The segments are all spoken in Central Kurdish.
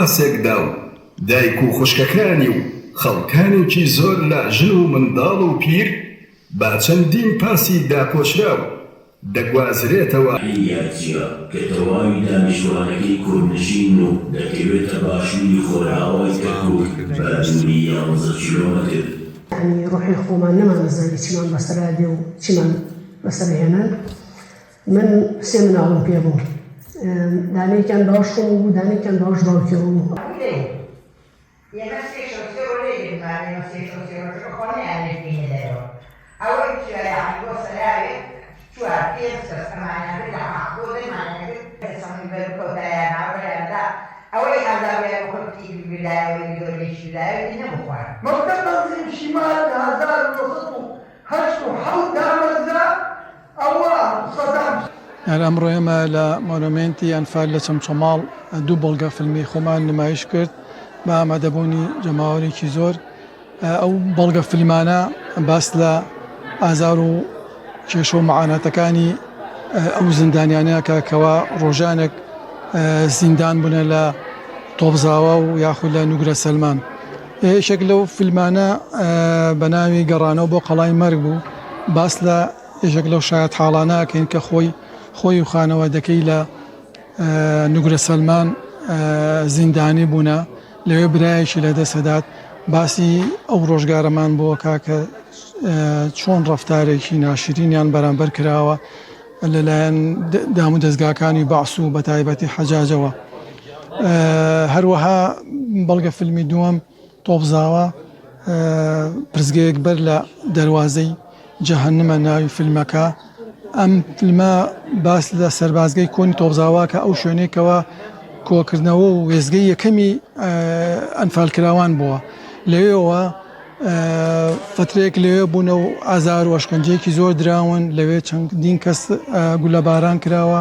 پاسێکدا و دایک و خوشکەکانی و خەڵکانێکی زۆر لە ژن و منداڵ و پیر با چەندین پاسی داپۆشرا و دەگوازرێتەوە. یاچیە کە تەواوی دانیشتوانەکەی کوردنشین و دەکەوێتە باشووری خۆرئاوای کەرکووک بە دووری 11 کیلۆمەتر. یعنی ڕۆحی خۆمان نەمانەزانی چیمان بەسەرا دێ و چیمان بەسەرهێنان. من سێ مناڵم پێ بوو، دانێکیان باوشم بوو، دانێکیان باوش باوکێڕم بوو. ئەمڕۆ ئێمە لە مۆنومێنتی ئەنفال لە چەمچەماڵ دوو بەڵگە فیلمی خۆمان نمایش کرد بە ئامادەبوونی جەماوەرێکی زۆر. ئەو بەڵگە فیلمانە باس لە ئازار و کێشە و مەعاناتەکانی ئەو زیندانیانەیە کەوا ڕۆژانێک زیندان بوونە لە تۆپزاوە و یاخود لە نوگرە سەلمان. یەکێک لەو فیلمانە بە ناوی گەڕانەوە بۆ قەڵای مەرگ بوو، باس لە یەکێک لەو شایەت حاڵانەکەین کە خۆی و خانەوادەکەی لە نوگرە سەلمان زیندانی بوونە، لەوێ برایەکی لەدەسەدات. باسی ئەو ڕۆژگارەمان بۆ کاکە چۆن ڕەفتارێکی ناشرینیان بەرامبەر کراوە لەلایەن دام و دەستگاکانی بەعس و بە تایبەتی حەجاجەوە. هەروەها بەڵگە فیلمی دووەم تۆپزاوە پرزگەیەک بەر لە دەواازەی جەهەنمە ناوی فیلمەکە. ئەم فیلمە باس لە سەربازگەی کۆنی تۆپزاوە کە ئەو شوێنێکەوە کۆکردنەوە و وێزگەی یەکەمی ئەنفالکراوان بووە. لەوێەوە فترێک لەوێ بوونە و ئازار و ئەشکەنجەیەکی زۆر دراون، لەوێ چەندین کەس گولەباران کراوە،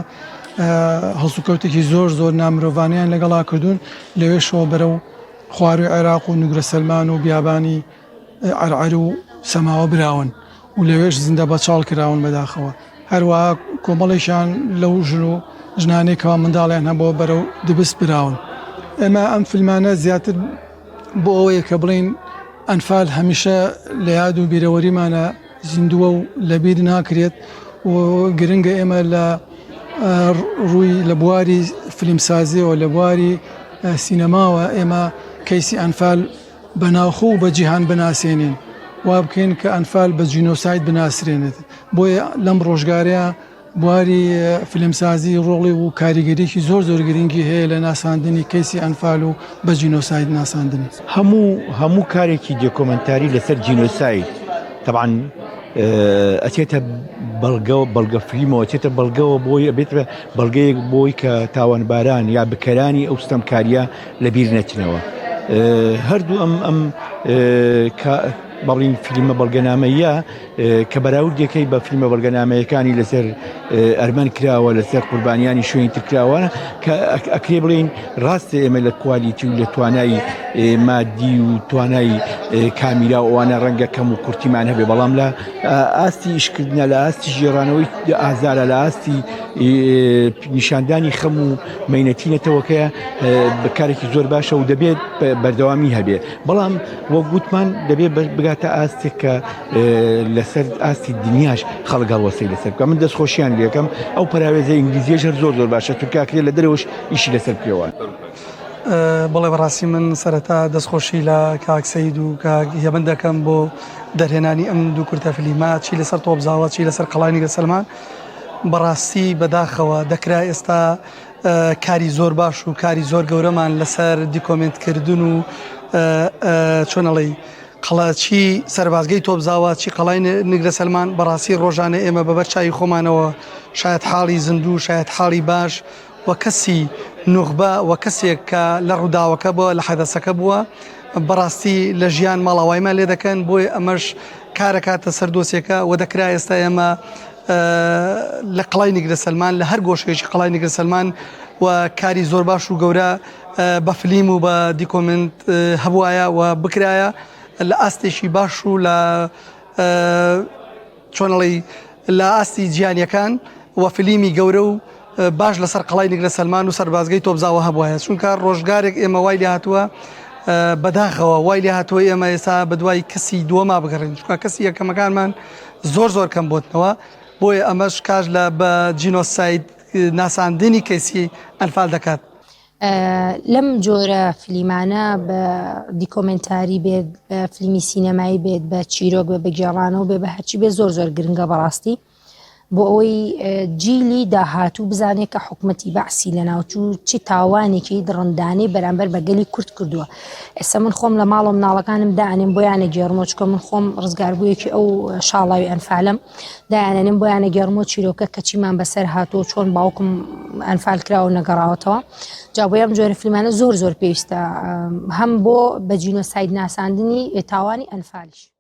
هەڵسوکەوتێکی زۆر نامرۆڤانیان لەگەڵا کردوون. لەوێ شۆ بەرە و خواروی عێراق و نوگرە سەلمان و بیابانی عەرعەر و سەماوە براون و لەوێش زیندە بەچاڵ کراون بەداخەوە. هەروەها کۆمەڵێکیان لەو ژن و ژنانێکەوە منداڵیان هەبەوە بەرەو دبست براون. ئێمە ئەم فیلمانە زیاتر بۆ ئەوەیە کە بڵین ئەنفال هەمیشە لە یاد و بیرەوەریمانە زیندووە و لەبیر ناکرێت و گرنگە ئێمە لە ڕووی لە بواری فیلمسازیەوە لە بواری سینەماوە ئێمە کەیسی ئەنفال بەناوخۆ و بە جیهان بناسێنین، وا بکەین کە ئەنفال بە جینۆساید بناسرێنێت. بۆیە لەم ڕۆژگارەیە بواری فیلمسازی ڕۆڵی و کاریگەریکی زۆر گرنگی هەیە لە ناساندنی کەیسی ئەنفال و بە جینۆساید ناساندنی. هەموو کارێکی دۆکۆمەنتاری لەسەر جینۆساید طبعاً ئەچێتە بەڵگە فیلمەوە، ئەچێتە بەڵگەوە بۆی بێتە بەڵگەیەک بۆی کە تاوانباران یا بکەرانی ئەو ستەمکاریە لەبیر نەچنەوە. هەردوو ئەم بەڵین فیلمە بەڵگەنامەیە کە بەراوردەکەی بە فیلمە بەڵگەنامەیەکانی لەسەر ئەرمەن کراوە، لەسەر قوربانیانی شوێنی ترکراوە کە ئەکرێ بڵین ڕاستە ئێمە لە کوالیتی و لە توانای مادی و توانای کامیرا ئەوانە ڕەنگە کەم و کورتیمان هەبێ، بەڵام لە ئاستی ئیشکردنە، لە ئاستی ژێڕانەوەی ئازارە، لە ئاستی نیشاندانی خەم و مەینەتینەتەوەکەیە بەکارێکی زۆر باشە و دەبێت بەردەوامی هەبێ. بەڵام وەک گوتمان دەبێت بگاتە ئاستێک کە لەسەر ئاستی دنیاش خەڵگەڵ وەسەی لەسەر بکە. من دەستخۆشیان لێکم ئەو پراوێزە ئینگلیزیەش زۆر باشە، تورکاکرێت لە دەرەوەش ئیشی لەسەر بکەوە. بەڵێ بەڕاستی من سەرەتا دەستخۆشی لە کاک سەید و کاک هێمن دەکەم بۆ دەرهێنانی ئەم دوو کورتە فیلمە، چی لەسەر تۆپزاوە چی لەسەر قەڵای نیگە سەلمان. بەڕاستی بەداخەوە دەکرا ئێستا کاری زۆر باش و کاری زۆر گەورەمان لەسەر دیکۆمنتکردن و چۆنەڵی قەڵاچی سەربازگەی تۆپزاوە چی قەڵای نیگرە سەلمان. بەڕاستی ڕۆژانە ئێمە بەبەر چاوی خۆمانەوە شاید حاڵی زیندوو، شاید حاڵی باش وە کەسی نوخبە وە کەسێک کە لە ڕووداوەکە بووە لە حەدەسەکە بووە بەڕاستی لە ژیان ماڵاوایمان لێ دەکەن. بۆیە ئەمەش کارەکاتە سەردۆسیەکە و دەکرا ئێستا ئێمە لە قەڵای نیگرە سەلمان لە هەر گۆشەیەکی قەڵای نیگرە سەلمان و کاری زۆر باش و گەورە بە فیلم و بە دیکۆمنت هەبوایە و بکرایە لە ئاستێکی باش و لە چۆنەڵی لە ئاستی جیانیەکان و فیلمی گەورە و باش لەسەر قەڵای نیگرە سەلمان و سەربازگەی تۆبزاوە هەبووە چونکە ڕۆژگارێک ئێمە وای لێ هاتووە بەداخەوە وای لێ هاتووە ئێمە ئێستا بەدوای کەسی دووەما بگەڕین چونکە کەسی یەکەمەکانمان زۆر کەم بۆتنەوە بۆیە ئەمەش کاژ لە بە جینۆساید ناساندنی کەسی ئەنفال دەکات. لەم جۆرە فیلمانە بە دیکۆمنتاری بێت بە فیلمی سینەمایی بێت بە چیرۆک بە بگێڕانەوە بێ بە هەرچی بێ زۆر گرنگە بەڕاستی بۆ ئەوەی جیلی داهاتوو بزانێت کە حکومەتی بەعسی لە ناوچوو چی تاوانێکی دڕندانەی بەرامبەر بەگەلی کورد کردووە. ئێستا من خۆم لە ماڵە مناڵەکانم دائانێم بۆیانە گێڕمەوە چکە من خۆم ڕزگاربوویەکی ئەو شاڵاوی ئەنفالم دایانێنم بۆیانە گێڕمەوە چیرۆکە کە چیمان بەسەر هاتووە چۆن باوکم ئەنفال کراوە نەگەڕاوەتەوە جا بۆ ئەم جۆرە فیلمانە زۆر پێویستە هەم بۆ بە جینۆساید ناساندنی تاوانی ئەنفالیش.